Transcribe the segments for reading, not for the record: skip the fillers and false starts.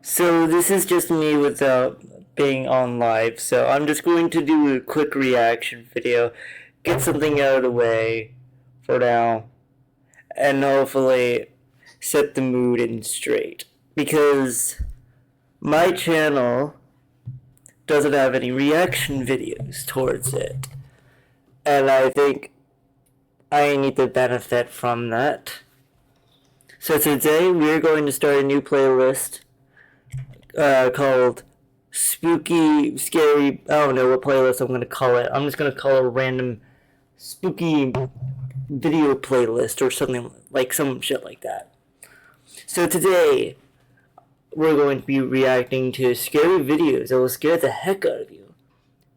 So this is just me without being on live, so I'm just going to do a quick reaction video, get something out of the way for now, and hopefully set the mood in straight. Because my channel doesn't have any reaction videos towards it, and I think I need to benefit from that. So today we're going to start a new playlist called Spooky, Scary. I don't know what playlist I'm going to call it. I'm just going to call it a random spooky video playlist or something like some shit like that. So today we're going to be reacting to scary videos that will scare the heck out of you.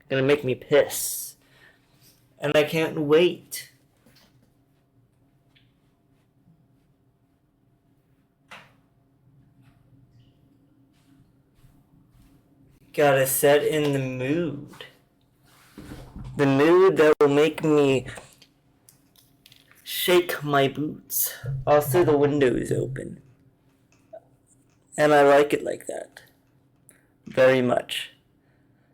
Gonna make me piss. And I can't wait. Gotta set in the mood. The mood that will make me shake my boots. Also, the window is open. And I like it like that. Very much.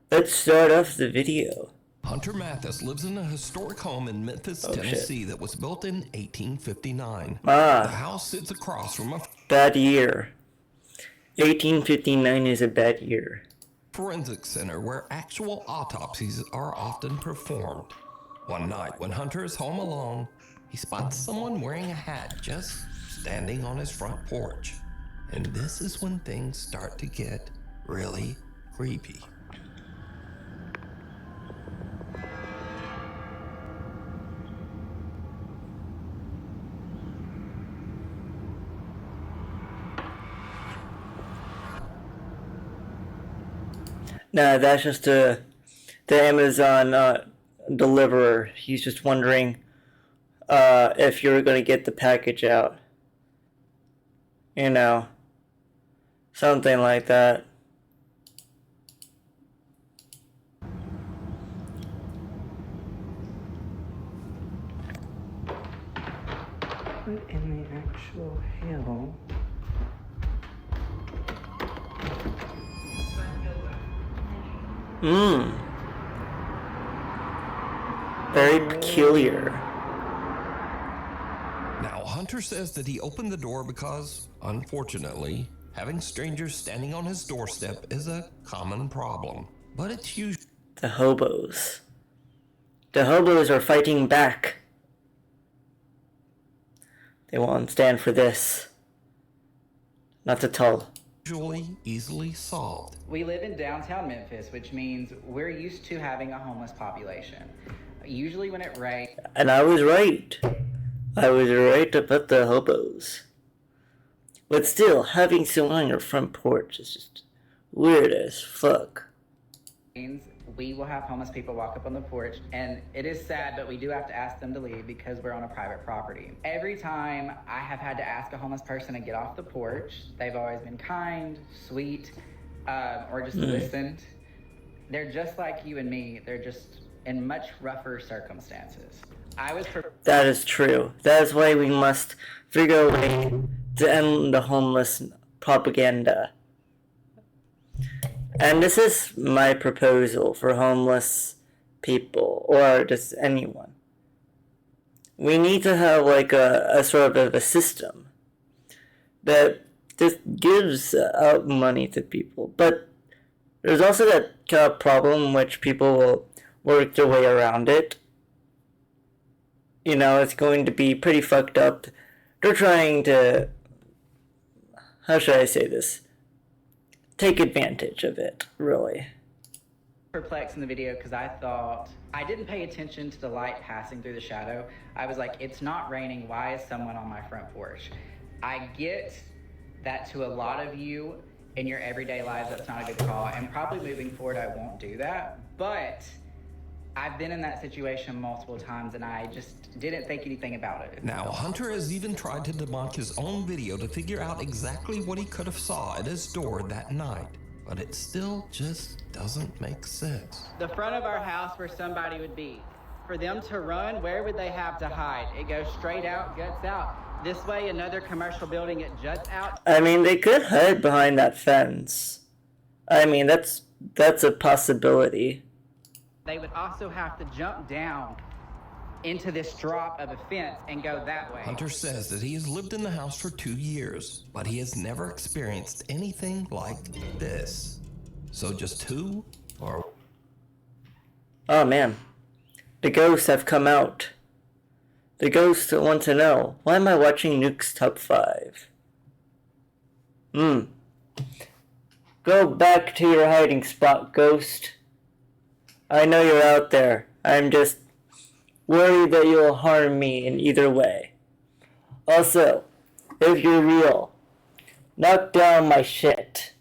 Let's start off the video. Hunter Mathis lives in a historic home in Memphis, Tennessee that was built in 1859. The house sits across from a bad year. 1859 is a bad year. Forensic center where actual autopsies are often performed. One night when Hunter is home alone, he spots someone wearing a hat just standing on his front porch. And this is when things start to get really creepy. Nah, that's just the Amazon deliverer. He's just wondering if you're gonna get the package out. You know, something like that. What in the actual hell? Very peculiar. Now, Hunter says that he opened the door because, unfortunately, having strangers standing on his doorstep is a common problem. But it's usually the hobos. The hobos are fighting back. They won't stand for this. Not at all. Easily solved. We live in downtown Memphis, which means we're used to having a homeless population. Usually when it rains... And I was right. I was right about the hobos. But still, having someone on your front porch is just weird as fuck. We will have homeless people walk up on the porch, and it is sad, but we do have to ask them to leave because we're on a private property. Every time I have had to ask a homeless person to get off the porch, they've always been kind, sweet, or just listened. They're just like you and me. They're just in much rougher circumstances. That is true. That is why we must figure a way to end the homeless propaganda. And this is my proposal for homeless people, or just anyone. We need to have like a sort of a system that just gives out money to people. But there's also that problem which people will work their way around it. You know, it's going to be pretty fucked up. They're trying to, how should I say this? Take advantage of it, really. Perplexed in the video because I thought I didn't pay attention to the light passing through the shadow. I was like, it's not raining. Why is someone on my front porch? I get that to a lot of you in your everyday lives, that's not a good call. And probably moving forward, I won't do that. But I've been in that situation multiple times and I just didn't think anything about it. Now, Hunter has even tried to debunk his own video to figure out exactly what he could have saw at his door that night. But it still just doesn't make sense. The front of our house where somebody would be. For them to run, where would they have to hide? It goes straight out, guts out. This way, another commercial building it juts out. I mean, they could hide behind that fence. I mean, that's a possibility. They would also have to jump down into this drop of a fence and go that way. Hunter says that he has lived in the house for 2 years, but he has never experienced anything like this. So just who or... Oh man, the ghosts have come out. The ghosts want to know, why am I watching Nukes Top 5? Go back to your hiding spot, ghost. I know you're out there. I'm just worried that you'll harm me in either way. Also, if you're real, knock down my shit.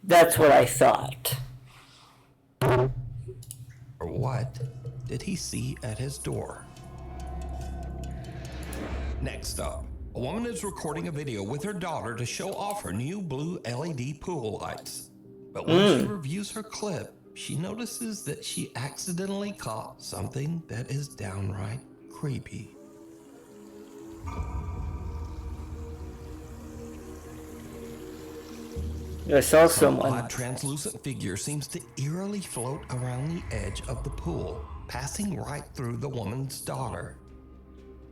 That's what I thought. or what did he see at his door? Next up, a woman is recording a video with her daughter to show off her new blue LED pool lights. But when she reviews her clip, she notices that she accidentally caught something that is downright creepy. I saw Some someone. odd translucent figure seems to eerily float around the edge of the pool, passing right through the woman's daughter.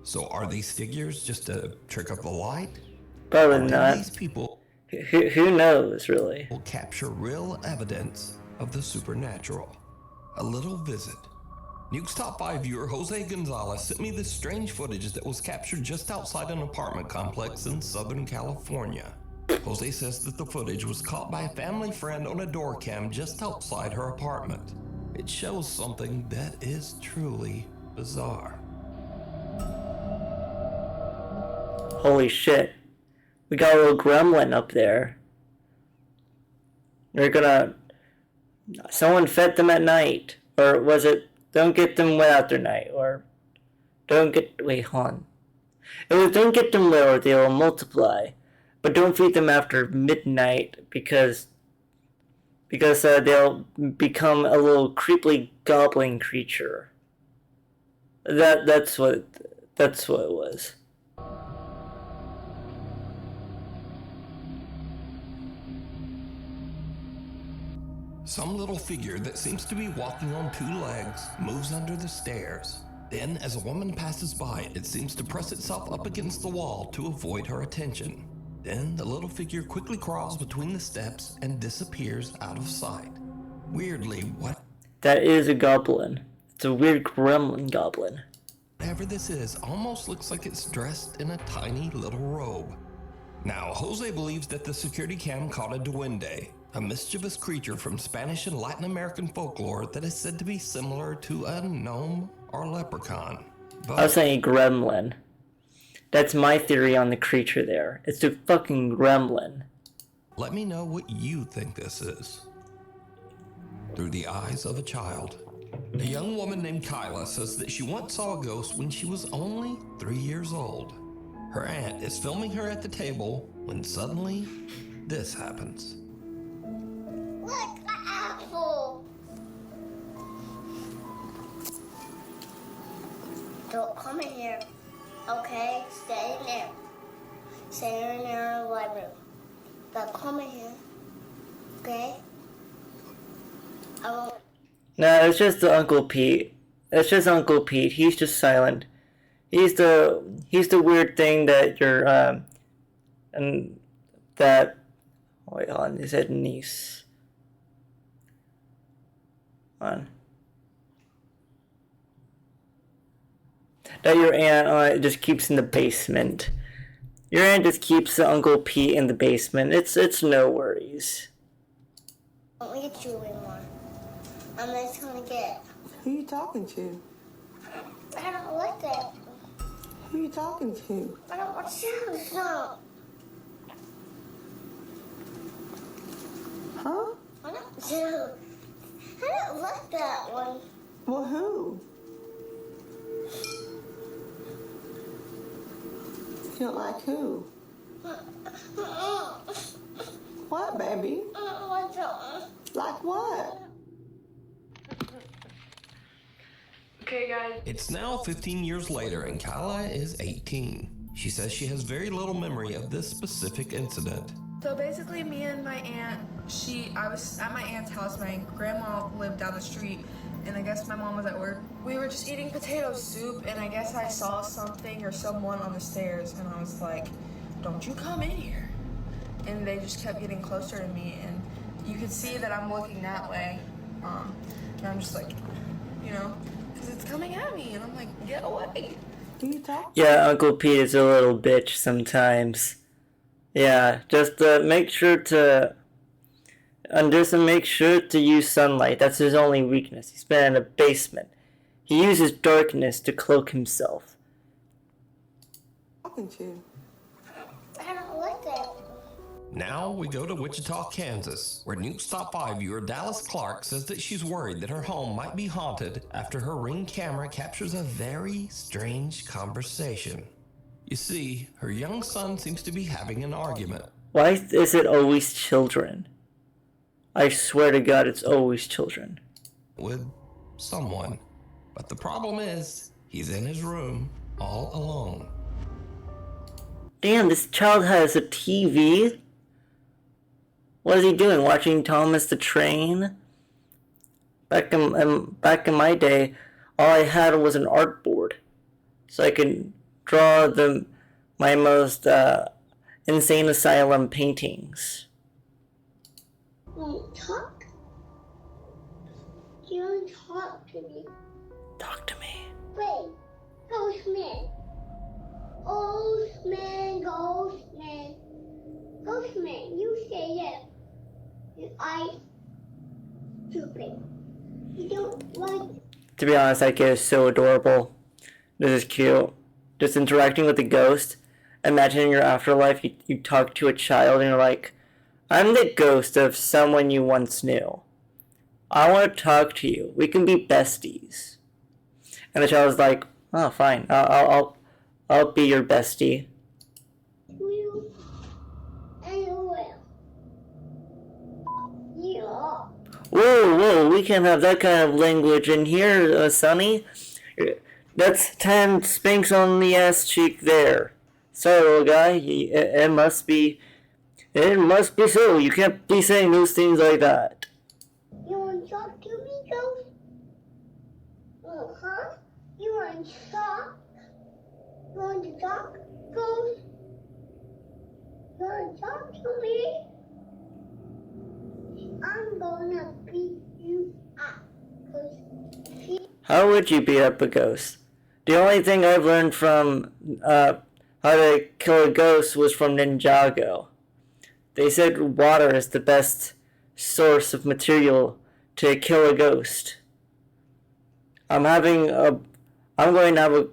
So are these figures just a trick of the light? Probably Or did not. these people Who knows, really? will capture real evidence of the supernatural? A little visit. Nukes Top 5 viewer Jose Gonzalez sent me this strange footage that was captured just outside an apartment complex in Southern California. Jose says that the footage was caught by a family friend on a door cam just outside her apartment. It shows something that is truly bizarre. Holy shit. We got a little gremlin up there. You're gonna... Someone fed them at night. Or was it, don't get them wet after night? Or don't get... Wait, hold on. It was don't get them wet or they'll multiply. But don't feed them after midnight because they'll become a little creepily goblin creature. That's what it was. Some little figure that seems to be walking on two legs moves under the stairs. Then, as a woman passes by, it seems to press itself up against the wall to avoid her attention. Then, the little figure quickly crawls between the steps and disappears out of sight. Weirdly, That is a goblin. It's a weird gremlin goblin. whatever this is almost looks like it's dressed in a tiny little robe. Now, Jose believes that the security cam caught a duende, a mischievous creature from Spanish and Latin American folklore that is said to be similar to a gnome or leprechaun. I was saying gremlin. That's my theory on the creature there. It's a fucking gremlin. Let me know what you think this is. Through the eyes of a child. A young woman named Kyla says that she once saw a ghost when she was only 3 years old. Her aunt is filming her at the table when suddenly this happens. Look, an apple. Don't come in here, okay? Stay in there. Stay in there in the living room. Don't come in here, okay? I won't. No, it's just the Uncle Pete. It's just Uncle Pete. He's just silent. He's the weird thing that you're and that wait hold on, he said niece. On. That your aunt just keeps in the basement. Your aunt just keeps Uncle Pete in the basement. It's no worries. I don't get you anymore. I'm just gonna get. Who you talking to? I don't like that. Who you talking to? I don't want you. No. Huh? I don't do. I don't like that one. Well, who? You don't like who? What, baby? I don't. Like what? Okay, guys. It's now 15 years later and Kyla is 18. She says she has very little memory of this specific incident. So basically, me and my aunt, I was at my aunt's house. My grandma lived down the street, and I guess my mom was at work. We were just eating potato soup, and I guess I saw something or someone on the stairs, and I was like, "Don't you come in here!" And they just kept getting closer to me, and you could see that I'm looking that way, and I'm just like, because it's coming at me, and I'm like, "Get away!" Do you talk? Yeah, Uncle Pete is a little bitch sometimes. Yeah, just make sure to use sunlight. That's his only weakness. He's been in a basement. He uses darkness to cloak himself. Talking to? I don't like that. Now we go to Wichita, Kansas, where Nukes Top 5 viewer Dallas Clark says that she's worried that her home might be haunted after her Ring camera captures a very strange conversation. You see, her young son seems to be having an argument. Why is it always children? I swear to God, it's always children. With someone. But the problem is, he's in his room, all alone. Damn, this child has a TV? What is he doing? Watching Thomas the Train? Back in my day, all I had was an artboard. So I could draw my most insane asylum paintings. Want to talk? You want to talk to me? Talk to me. Wait, Ghostman. Ghostman. Ghostman, you say yes. I stupid. You don't like. To be honest, that kid is so adorable. This is cute. Just interacting with the ghost. Imagine in your afterlife, you talk to a child and you're like, I'm the ghost of someone you once knew. I want to talk to you. We can be besties. And the child's like, oh, fine. I'll be your bestie. You and will. Yeah. Whoa, we can't have that kind of language in here, Sonny. That's 10 spanks on the ass cheek there. Sorry, little guy. It must be so. You can't be saying those things like that. You want to talk to me, Ghost? Huh? You want to talk? You want to talk, Ghost? You want to talk to me? I'm gonna beat you up. 'Cause How would you beat up a ghost? The only thing I've learned from how to kill a ghost was from Ninjago. They said water is the best source of material to kill a ghost. I'm going to have a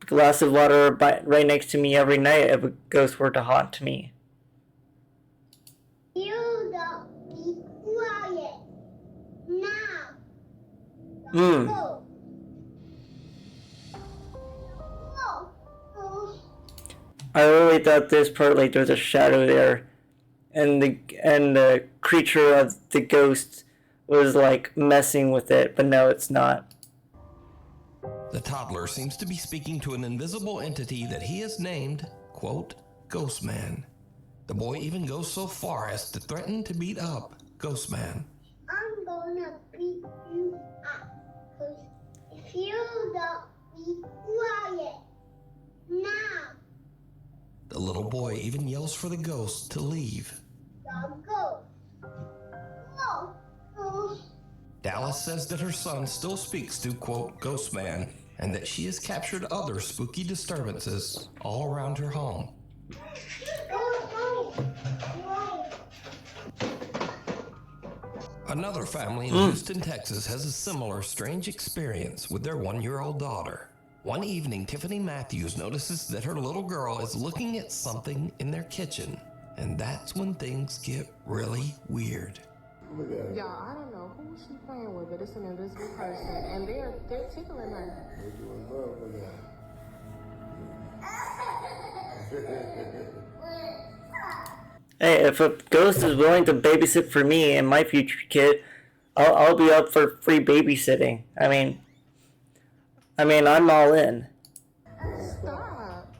glass of water right next to me every night if a ghost were to haunt me. you don't be quiet. Now. Hmm. Go. Go. Ghost. I really thought this part, like, there's a shadow there, and the creature of the ghost was like messing with it, but no, it's not. The toddler seems to be speaking to an invisible entity that he has named, quote, Ghostman. The boy even goes so far as to threaten to beat up Ghostman. I'm gonna beat you up. 'Cause if you don't be quiet. Now. The little boy even yells for the ghost to leave. Now go. Go. Ghost. Dallas says that her son still speaks to, quote, Ghostman, and that she has captured other spooky disturbances all around her home. Another family in Houston, Texas has a similar strange experience with their 1-year-old daughter. One evening, Tiffany Matthews notices that her little girl is looking at something in their kitchen, and that's when things get really weird. Yeah, I don't know who she's playing with, but it's an invisible person, and they're tickling her. Hey, if a ghost is willing to babysit for me and my future kid, I'll be up for free babysitting. I mean, I mean, I'm all in. Stop.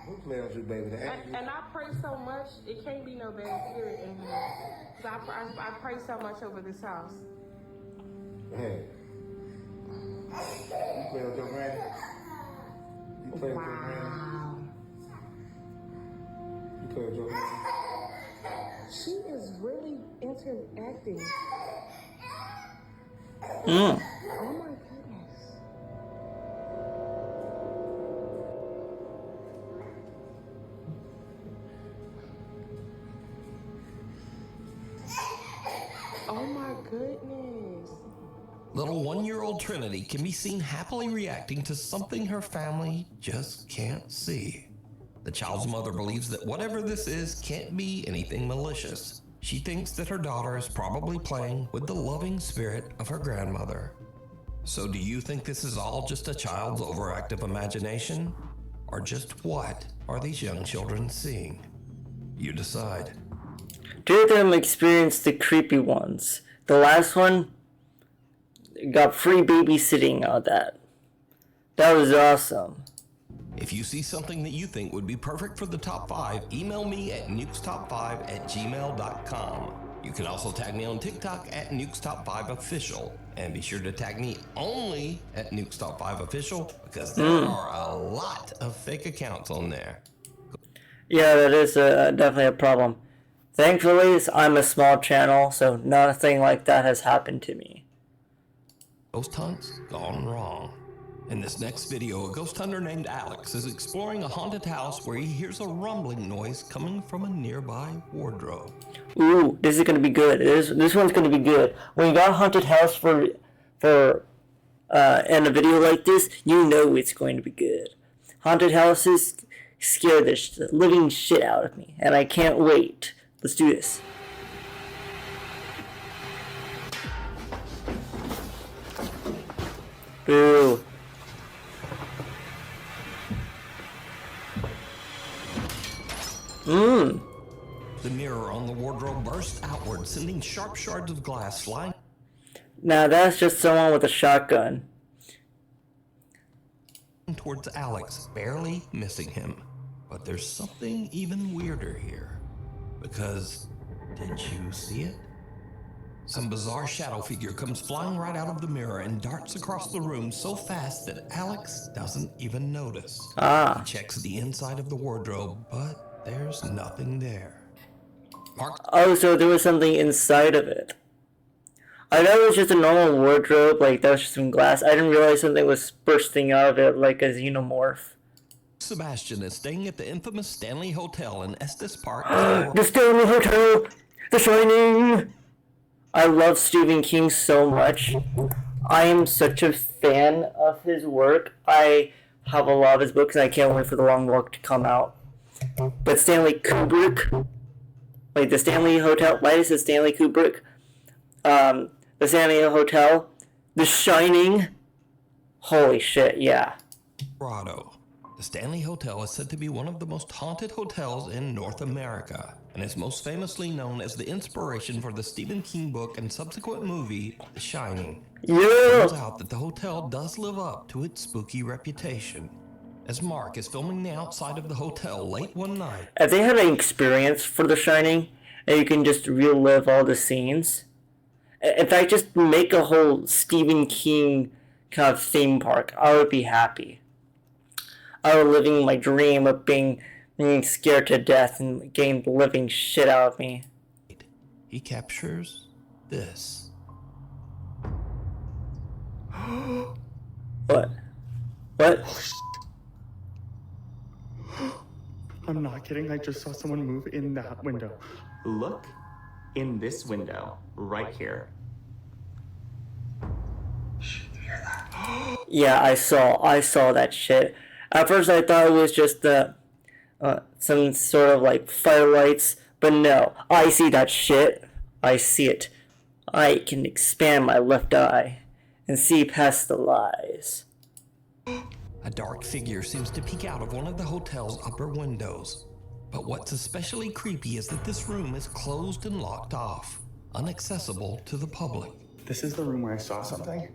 Who playing with you, baby? The And I pray so much, it can't be no bad spirit in here. 'Cause I pray so much over this house. Hey. You play with your granny? You play with your granny? Wow. You play with your granny? She is really interacting. Mm. Oh my goodness. Oh my goodness. Little 1-year-old Trinity can be seen happily reacting to something her family just can't see. The child's mother believes that whatever this is can't be anything malicious. She thinks that her daughter is probably playing with the loving spirit of her grandmother. So do you think this is all just a child's overactive imagination? Or just what are these young children seeing? You decide. Two of them experienced the creepy ones. The last one got free babysitting on that. That was awesome. If you see something that you think would be perfect for the top 5, email me at nukestop5@gmail.com. You can also tag me on TikTok at nukestop5official, and be sure to tag me only at nukestop5official because there are a lot of fake accounts on there. Yeah, that is definitely a problem. Thankfully, I'm a small channel, so nothing like that has happened to me. Ghost hunts gone wrong. In this next video, a ghost hunter named Alex is exploring a haunted house where he hears a rumbling noise coming from a nearby wardrobe. Ooh, this is gonna be good. This one's gonna be good. When you got a haunted house for in a video like this, you know it's going to be good. Haunted houses scare the living shit out of me, and I can't wait. Let's do this. Boo. The mirror on the wardrobe burst outward, sending sharp shards of glass flying Now that's just someone with a shotgun. towards Alex, barely missing him. But there's something even weirder here. Because, did you see it? Some bizarre shadow figure comes flying right out of the mirror and darts across the room so fast that Alex doesn't even notice. He checks the inside of the wardrobe, but there's nothing there. Oh, so there was something inside of it. I know it was just a normal wardrobe, like that was just some glass. I didn't realize something was bursting out of it like a xenomorph. Sebastian is staying at the infamous Stanley Hotel in Estes Park. The Stanley Hotel! The Shining! I love Stephen King so much. I am such a fan of his work. I have a lot of his books and I can't wait for The Long Walk to come out. But Stanley Kubrick, like the Stanley Hotel, why is it Stanley Kubrick? The Stanley Hotel, The Shining, holy shit, yeah. Colorado. The Stanley Hotel is said to be one of the most haunted hotels in North America, and is most famously known as the inspiration for the Stephen King book and subsequent movie, The Shining. Yeah! It turns out that the hotel does live up to its spooky reputation, as Mark is filming the outside of the hotel late one night. If they had an experience for The Shining, and you can just relive all the scenes, in fact, just make a whole Stephen King kind of theme park, I would be happy. I was living my dream of being scared to death and getting the living shit out of me. He captures this. What? What? I'm not kidding, I just saw someone move in that window. Look in this window, right here. Yeah, I saw that shit. At first I thought it was just some sort of like firelights, but no, I see that shit. I see it. I can expand my left eye and see past the lies. A dark figure seems to peek out of one of the hotel's upper windows. But what's especially creepy is that this room is closed and locked off, inaccessible to the public. This is the room where I saw something?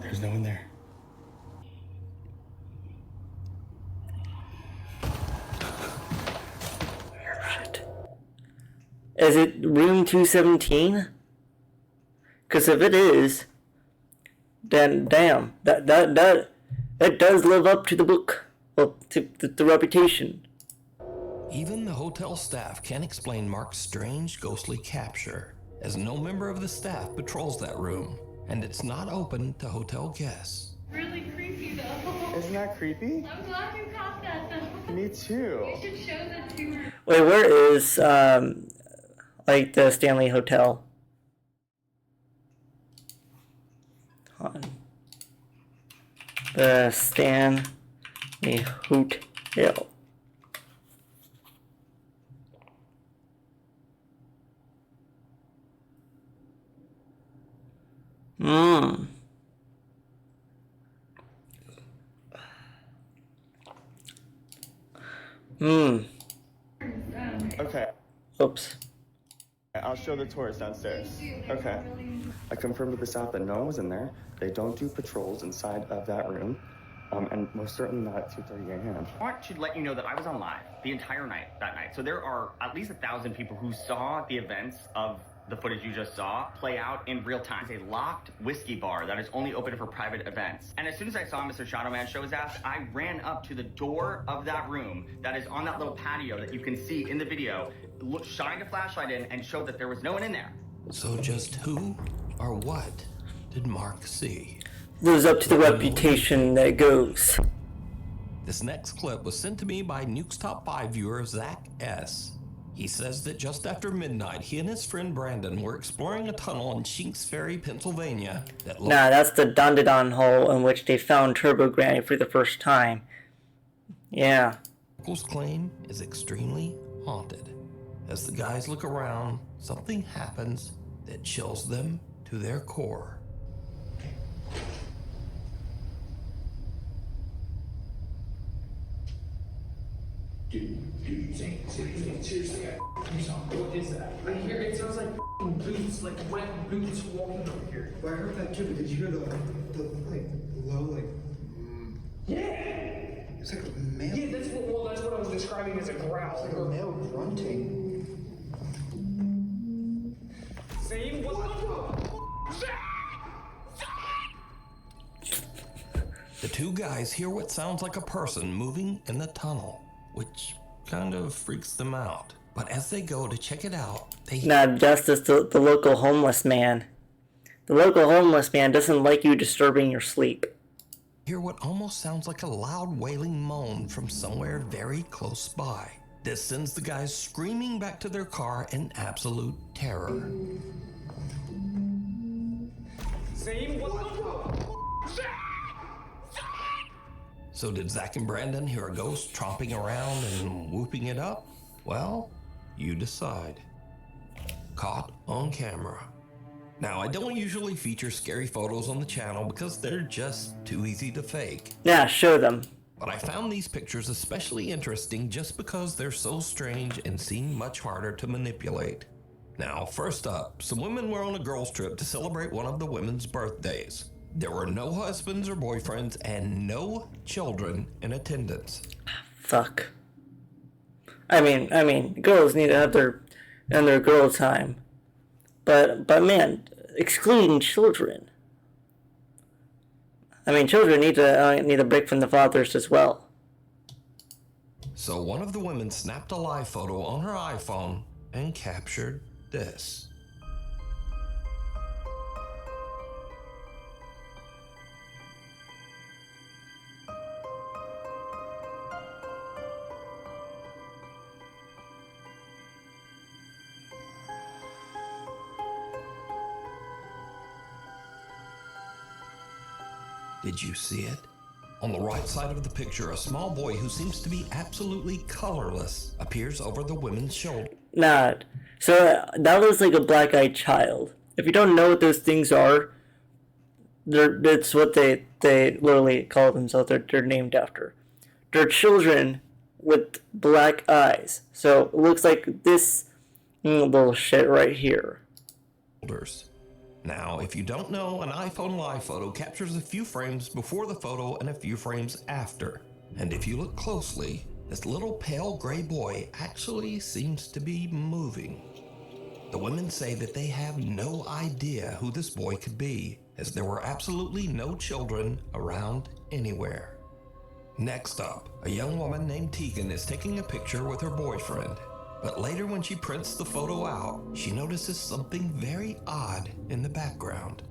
There's no one there. Shit. Is it room 217? Because if it is, then damn, that does live up to the book, well, to the reputation. Even the hotel staff can't explain Mark's strange ghostly capture, as no member of the staff patrols that room, and it's not open to hotel guests. Really creepy though. Isn't that creepy? I'm glad you caught that though. Me too. You should show that to her. Wait, where is like the Stanley Hotel? Hold on. The Stanley Hotel. Okay. Oops. I'll show the tourists downstairs. Okay. I confirmed with the staff that no one was in there. They don't do patrols inside of that room. And most certainly not at 2:30 a.m. I want to let you know that I was on live the entire night that night. So there are at least 1,000 people who saw the events of the footage you just saw play out in real time. It's a locked whiskey bar that is only open for private events. And as soon as I saw Mr. Shadowman show his ass, I ran up to the door of that room that is on that little patio that you can see in the video, shined a flashlight in and showed that there was no one in there. So just who or what did Mark see? Lives up to the reputation that goes. This next clip was sent to me by Nukes Top 5 viewer Zach S. He says that just after midnight, he and his friend Brandon were exploring a tunnel in Shinks Ferry, Pennsylvania. Nah, that's the Dondadon hole in which they found Turbo Granny for the first time. Yeah. Locals claim is extremely haunted. As the guys look around, something happens that chills them to their core. Dude, seriously, what is that? I hear it sounds like boots, like wet boots walking over here. Well, I heard that too, but did you hear the like low like? Yeah. It's like a male. Yeah, that's what I was describing as a growl. It's like a male grunting. Same. What the? The two guys hear what sounds like a person moving in the tunnel, which kind of freaks them out. But as they go to check it out, they... Nah, Justice, the local homeless man. The local homeless man doesn't like you disturbing your sleep. Hear what almost sounds like a loud wailing moan from somewhere very close by. This sends the guys screaming back to their car in absolute terror. Same. What the? So did Zach and Brandon hear a ghost tromping around and whooping it up? Well, you decide. Caught on camera. Now, I don't usually feature scary photos on the channel because they're just too easy to fake. Yeah, show them. But I found these pictures especially interesting just because they're so strange and seem much harder to manipulate. Now, first up, some women were on a girls' trip to celebrate one of the women's birthdays. There were no husbands or boyfriends and no children in attendance. Fuck. I mean, girls need to have their girl time. But man, excluding children. I mean, children need a break from the fathers as well. So one of the women snapped a live photo on her iPhone and captured this. Did you see it? On the right side of the picture, a small boy who seems to be absolutely colorless appears over the women's shoulder. Nah, so that looks like a black-eyed child. If you don't know what those things are, it's what they literally call themselves. They're named after. They're children with black eyes. So it looks like this little shit right here. Now, if you don't know, an iPhone live photo captures a few frames before the photo and a few frames after. And if you look closely, this little pale gray boy actually seems to be moving. The women say that they have no idea who this boy could be, as there were absolutely no children around anywhere. Next up, a young woman named Tegan is taking a picture with her boyfriend. But later when she prints the photo out, she notices something very odd in the background.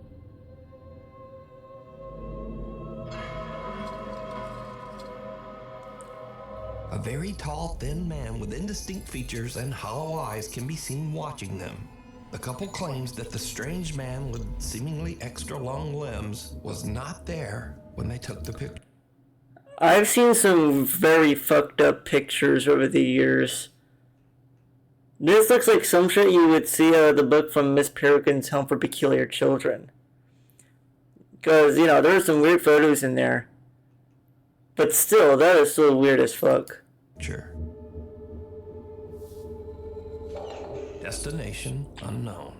A very tall, thin man with indistinct features and hollow eyes can be seen watching them. The couple claims that the strange man with seemingly extra long limbs was not there when they took the picture. I've seen some very fucked up pictures over the years. This looks like some shit you would see out of the book from Miss Peregrine's Home for Peculiar Children. Because, you know, there are some weird photos in there. But still, that is still weird as fuck. Sure. Destination unknown.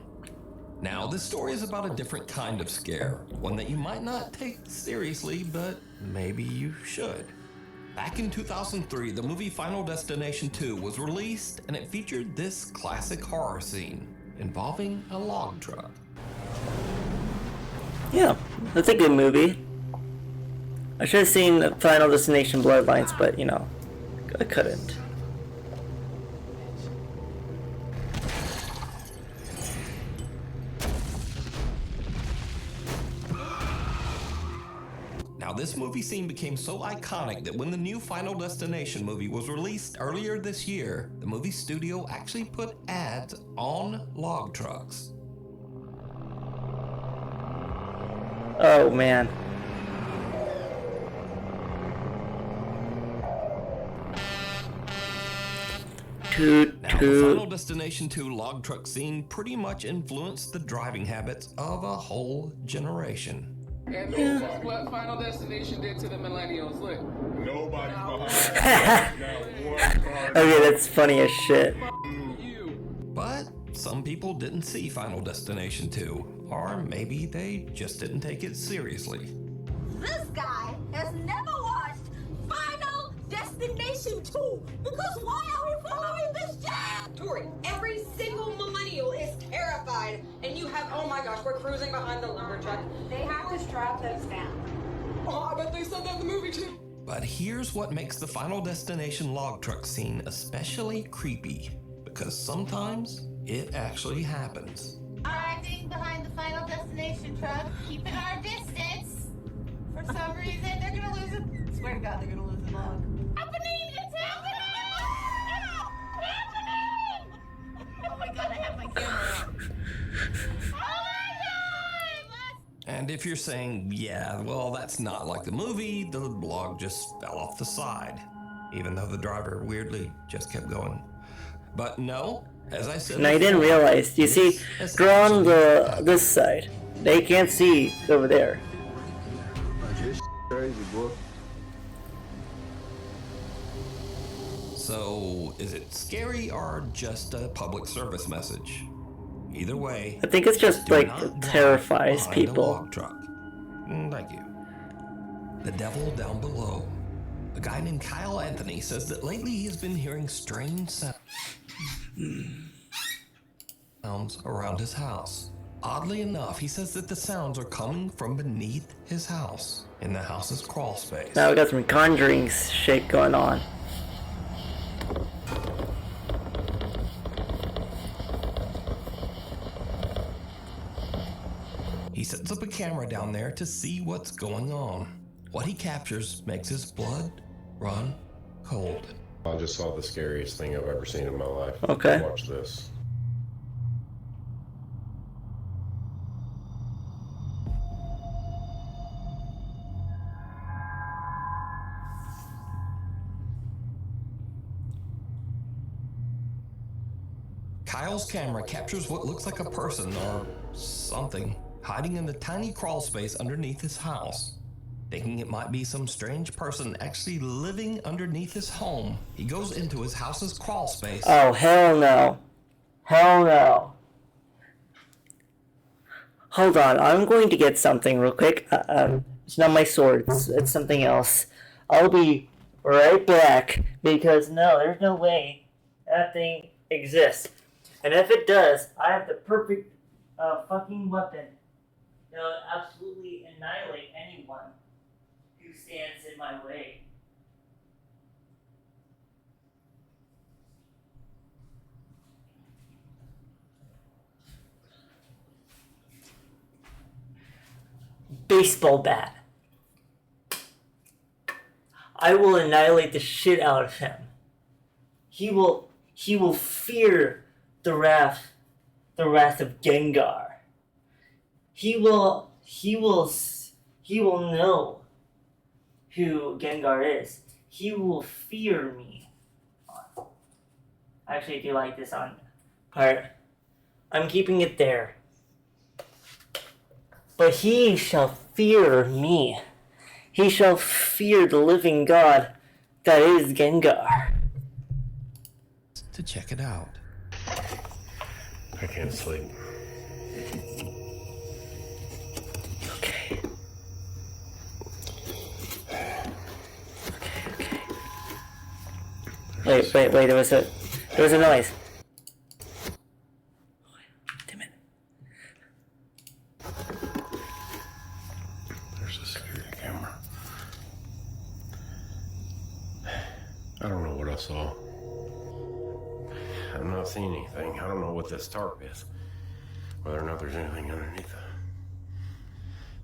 Now, this story is about a different kind of scare. One that you might not take seriously, but maybe you should. Back in 2003, the movie Final Destination 2 was released, and it featured this classic horror scene involving a log truck. Yeah, that's a good movie. I should have seen Final Destination Bloodlines, but, you know, I couldn't. Now, this movie scene became so iconic that when the new Final Destination movie was released earlier this year, the movie studio actually put ads on log trucks. Oh, man. Toot, now, the toot. Final Destination 2 log truck scene pretty much influenced the driving habits of a whole generation. And this is what Final Destination did to the millennials. Look. Nobody's Okay, that's funny as shit. But some people didn't see Final Destination 2, or maybe they just didn't take it seriously. This guy has never watched Final Destination 2 because why are we following this jam? Tori, every single millennial is terrified, and you have, oh my gosh, we're cruising behind the lumber truck. They have to strap those down. Oh, I bet they said that in the movie too. But here's what makes the Final Destination log truck scene especially creepy, because sometimes it actually happens. Arriving behind the Final Destination truck, keeping our distance. For some reason, they're gonna lose it. Swear to God, they're gonna lose the log. Happening! It's happening! Oh my God, I have my camera on. And if you're saying, yeah, well, that's not like the movie, the log just fell off the side, even though the driver weirdly just kept going. But no, as I said, No, I didn't realize. You see, draw on this side. They can't see over there. Crazy, boy. So, is it scary or just a public service message? Either way, I think it's just like terrifies people. Log truck. Thank you. The devil down below. A guy named Kyle Anthony says that lately he has been hearing strange sounds around his house. Oddly enough, he says that the sounds are coming from beneath his house, in the house's crawl space. Now we got some Conjuring shit going on. He sets up a camera down there to see what's going on. What he captures makes his blood run cold. I just saw the scariest thing I've ever seen in my life. Okay. Watch this. Kyle's camera captures what looks like a person or something hiding in the tiny crawl space underneath his house. Thinking it might be some strange person actually living underneath his home, he goes into his house's crawl space. Oh, hell no. Hell no. Hold on, I'm going to get something real quick. It's not my sword, it's something else. I'll be right back, because no, there's no way that thing exists. And if it does, I have the perfect fucking weapon that will absolutely annihilate anyone who stands in my way. Baseball bat. I will annihilate the shit out of him. He will fear the wrath of Gengar. He will know who Gengar is. He will fear me. Actually, I do like this on part. I'm keeping it there. But he shall fear me. He shall fear the living God that is Gengar. To check it out. I can't sleep. Okay. Wait, there was a noise. Damn it. There's a security camera. I don't know what I saw. I'm not seeing anything. I don't know what this tarp is. Whether or not there's anything underneath it.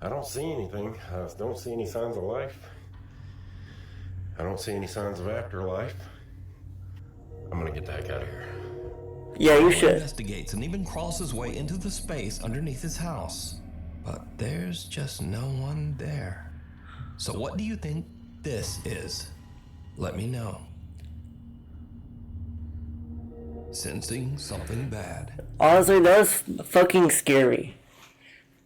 I don't see anything. I don't see any signs of life. I don't see any signs of afterlife. I'm gonna get the heck out of here. Yeah, you He should. investigates and even crawls his way into the space underneath his house. But there's just no one there. So what do you think this is? Let me know. Sensing something bad. Honestly, that was fucking scary.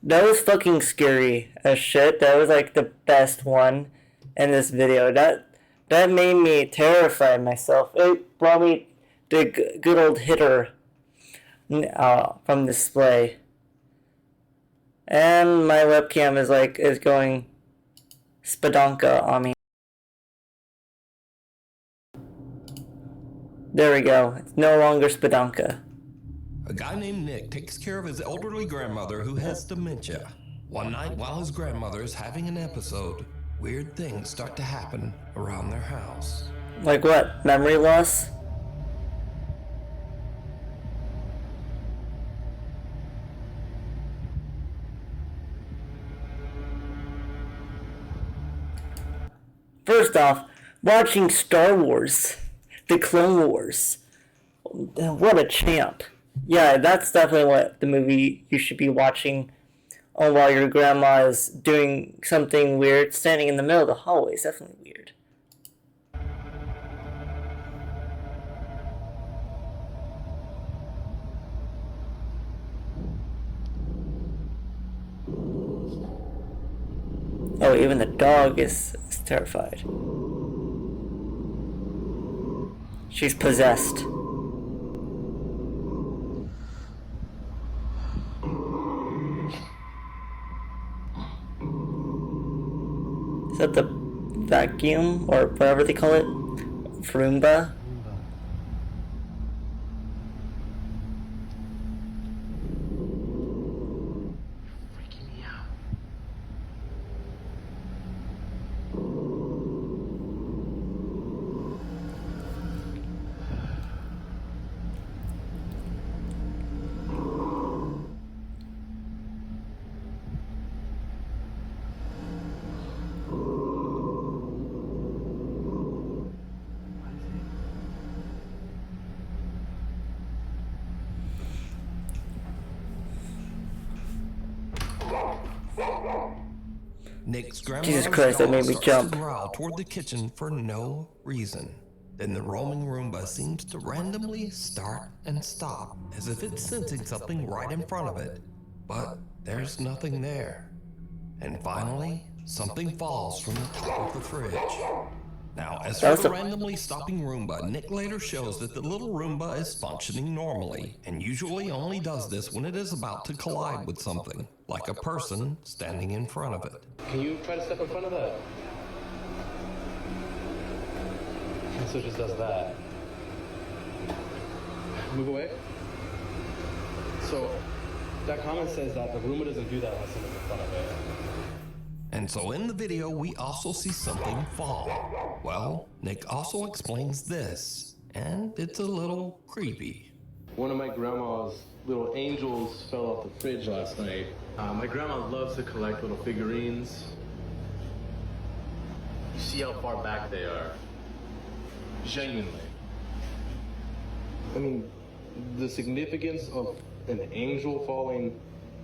That was fucking scary as shit. That was like the best one in this video. That made me terrify myself. It brought me the good old hitter from display. And my webcam is going spadonka on me. There we go. It's no longer spadonka. A guy named Nick takes care of his elderly grandmother who has dementia. One night while his grandmother is having an episode, weird things start to happen around their house. Like what? Memory loss? First off, watching Star Wars, The Clone Wars. What a champ. Yeah, that's definitely what the movie you should be watching while your grandma is doing something weird, standing in the middle of the hallway. It's definitely weird. Oh, even the dog is terrified. She's possessed. Is that the vacuum or whatever they call it? Roomba? Nick's Jesus grandmother's Christ, that dog made me starts jump. to growl toward the kitchen for no reason. Then the roaming Roomba seems to randomly start and stop, as if it's sensing something right in front of it. But there's nothing there. And finally, something falls from the top of the fridge. Now, as That for was the a- randomly stopping Roomba, Nick later shows that the little Roomba is functioning normally, and usually only does this when it is about to collide with something, like a person standing in front of it. Can you try to step in front of that? And so it just does that. Move away. So that comment says that the Roomba doesn't do that unless someone's in front of it. And so in the video, we also see something fall. Well, Nick also explains this, and it's a little creepy. One of my grandma's little angels fell off the fridge last night. My grandma loves to collect little figurines. You see how far back they are. Genuinely. I mean, the significance of an angel falling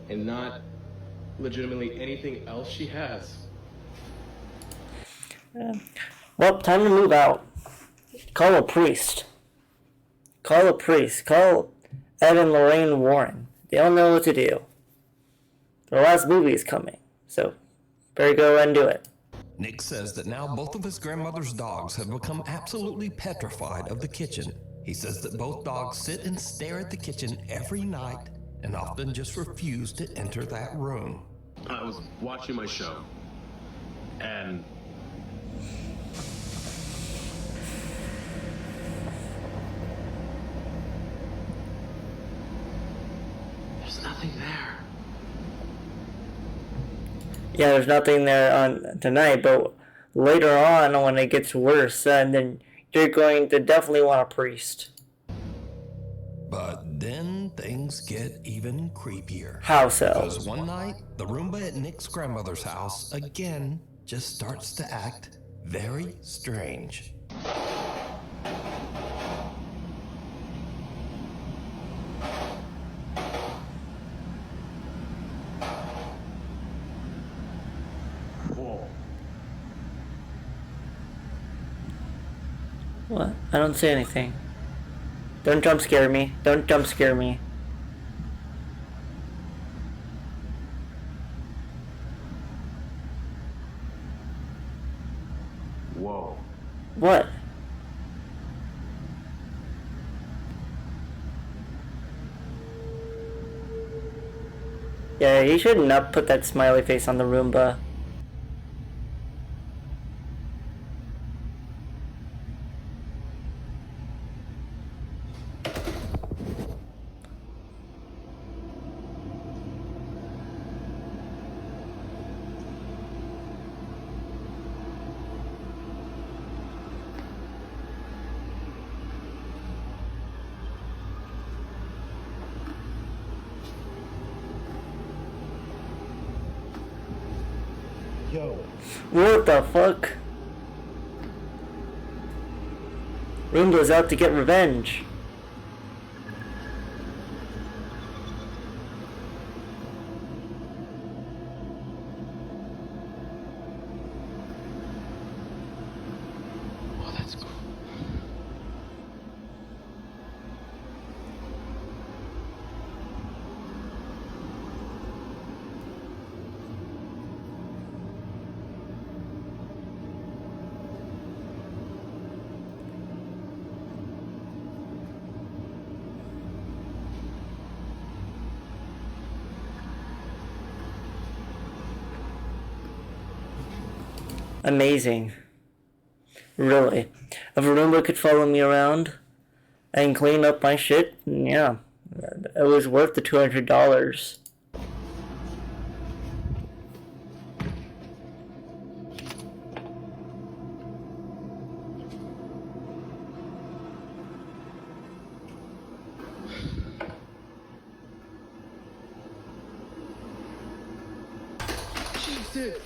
and not legitimately anything else she has. Well, time to move out. Call a priest. Call a priest. Call Ed and Lorraine Warren. They don't know what to do. The last movie is coming, so better go and do it. Nick says that now both of his grandmother's dogs have become absolutely petrified of the kitchen. He says that both dogs sit and stare at the kitchen every night and often just refuse to enter that room. I was watching my show, and there's nothing there. Yeah, there's nothing there on tonight, but later on when it gets worse, then you're going to definitely want a priest. But then things get even creepier. How so? Because one night, the Roomba at Nick's grandmother's house again just starts to act very strange. Whoa. What? I don't see anything. Don't jump scare me. Don't jump scare me. Whoa. What? Yeah, he should not put that smiley face on the Roomba. Yo. What the fuck? Roomba's out to get revenge. Oh, that's cool. Amazing. Really. If a Roomba could follow me around and clean up my shit, yeah, it was worth the $200. Jesus.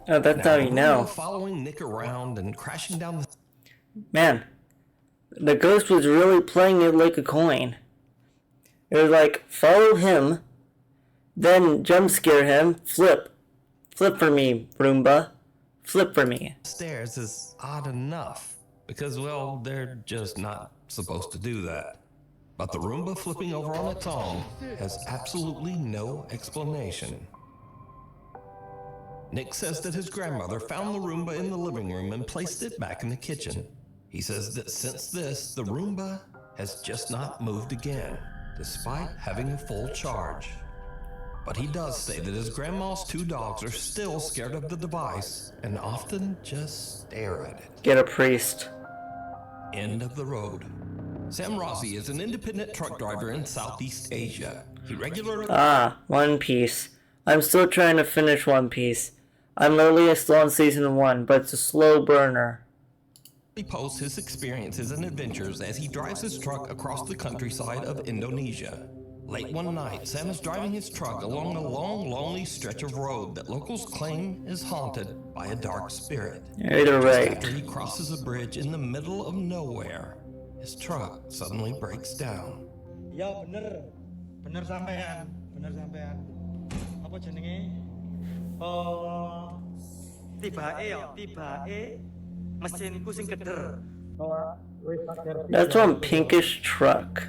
Oh, that's how you know. Following Nick around and crashing down the... Man, the ghost was really playing it like a coin. It was like, follow him, then jump scare him, flip. Flip for me, Roomba. Flip for me. stairs is odd enough, because, well, they're just not supposed to do that. But the Roomba flipping over on its own has absolutely no explanation. Nick says that his grandmother found the Roomba in the living room and placed it back in the kitchen. He says that since this, the Roomba has just not moved again, despite having a full charge. But he does say that his grandma's 2 dogs are still scared of the device and often just stare at it. Get a priest. End of the road. Sam Rossi is an independent truck driver in Southeast Asia. He regularly... One Piece. I'm still trying to finish One Piece. I'm literally still on season 1, but it's a slow burner. He posts his experiences and adventures as he drives his truck across the countryside of Indonesia. Late one night, Sam is driving his truck along a long, lonely stretch of road that locals claim is haunted by a dark spirit. Yeah, they're Just right. after he crosses a bridge in the middle of nowhere, his truck suddenly breaks down. Ya bener, bener sampean. Apa jenenge? Tibake mesinku sing keder. That's one pinkish truck.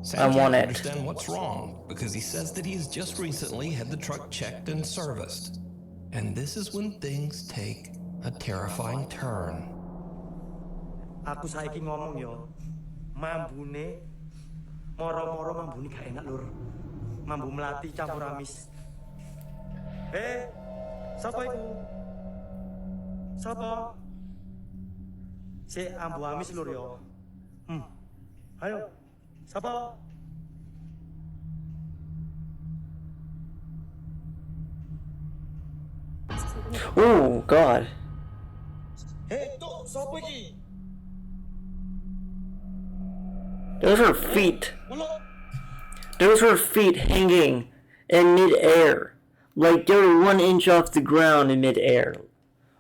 Sam I want can't it. understand what's wrong because he says that he has just recently had the truck checked and serviced. And this is when things take a terrifying turn. Aku saiki ngomong yo, mambune moro-moro mambune gak enak lur. Mambu melati campur amis. Sapa iku? Sapa? Si ambu amis lur yo. Ayo. Sapa? Oh, God. Tok, sapa iki? Those are feet. Those were feet hanging in mid-air. Like they were 1 inch off the ground in mid-air.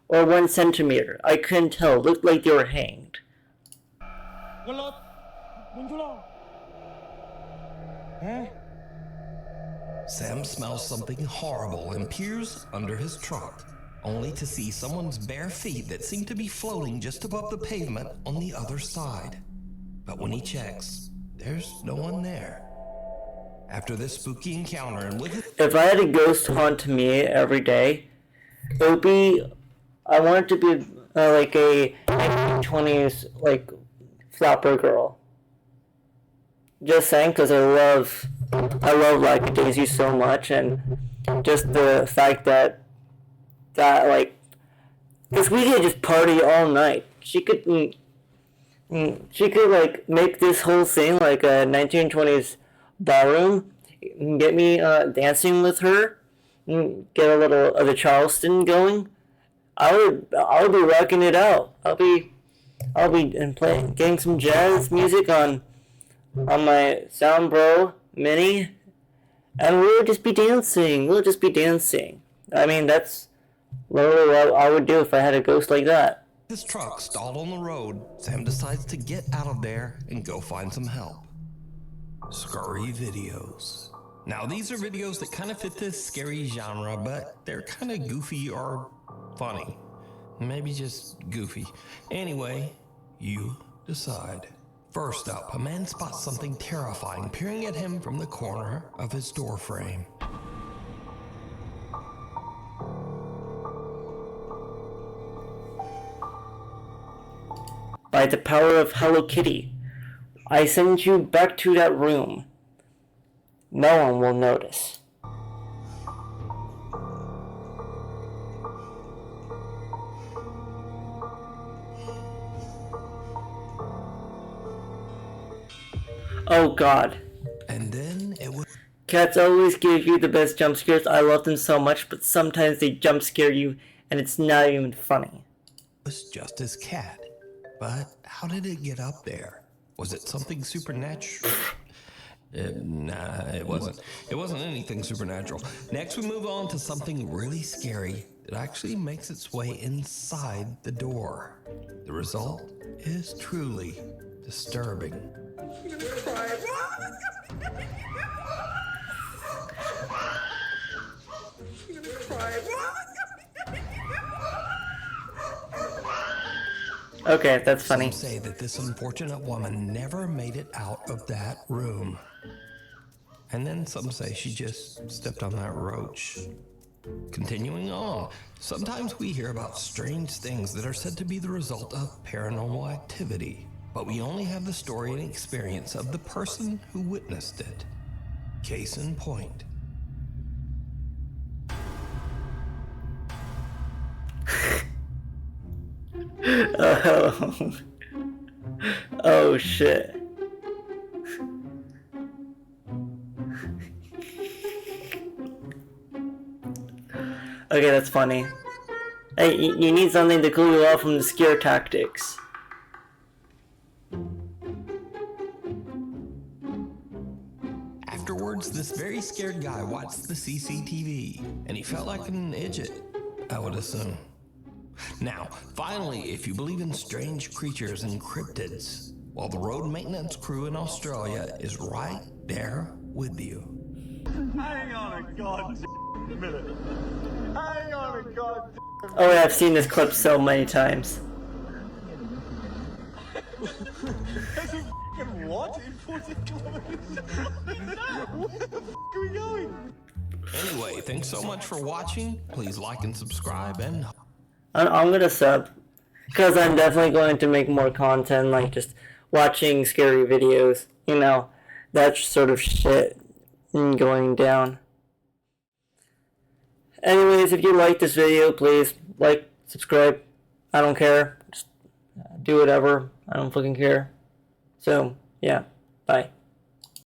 Or 1 centimeter. I couldn't tell. Looked like they were hanged. Sam smells something horrible and peers under his truck, only to see someone's bare feet that seem to be floating just above the pavement on the other side. But when he checks, there's no one there. After this spooky encounter and with If I had a ghost haunt me every day, it would be... I want it to be like a 1920s like flapper girl. Just saying, because I love like Daisy so much, and just the fact that like, because we could just party all night. She could like make this whole thing like a 1920s ballroom, get me dancing with her, get a little of the Charleston going. I'll be rocking it out. I'll be playing, getting some jazz music on my Sound Pro Mini, and we'll just be dancing. I mean, that's literally what I would do if I had a ghost like that. his truck stalled on the road, Sam decides to get out of there and go find some help. Scary videos. Now, these are videos that kind of fit this scary genre, but they're kind of goofy or funny. Maybe just goofy. Anyway, you decide. First up, a man spots something terrifying peering at him from the corner of his door frame. By the power of Hello Kitty, I send you back to that room. No one will notice. Oh God. And then it was... Cats always give you the best jump scares. I love them so much, but sometimes they jump scare you and it's not even funny. It was just his cat. But how did it get up there? Was it something supernatural? Nah, it wasn't. It wasn't anything supernatural. Next, we move on to something really scary that actually makes its way inside the door. The result is truly disturbing. I'm gonna cry. I'm gonna cry. Okay, that's funny. Some say that this unfortunate woman never made it out of that room. And then some say she just stepped on that roach. Continuing on, sometimes we hear about strange things that are said to be the result of paranormal activity, but we only have the story and experience of the person who witnessed it. Case in point. Oh. Oh shit. Okay, that's funny. Hey, you need something to cool you off from the scare tactics. Afterwards, this very scared guy watched the CCTV, and he felt like an idiot, I would assume. Now, finally, if you believe in strange creatures and cryptids, well, the road maintenance crew in Australia is right there with you. Hang on a goddamn minute. Hang on a goddamn minute. Oh yeah, I've seen this clip so many times. What? In 40 kilometers? Where the f are we going? Anyway, thanks so much for watching. Please like and subscribe, and I'm gonna sub, because I'm definitely going to make more content, like just watching scary videos, you know, that sort of shit going down. Anyways, if you like this video, please like, subscribe. I don't care. Just do whatever. I don't fucking care. So, yeah. Bye.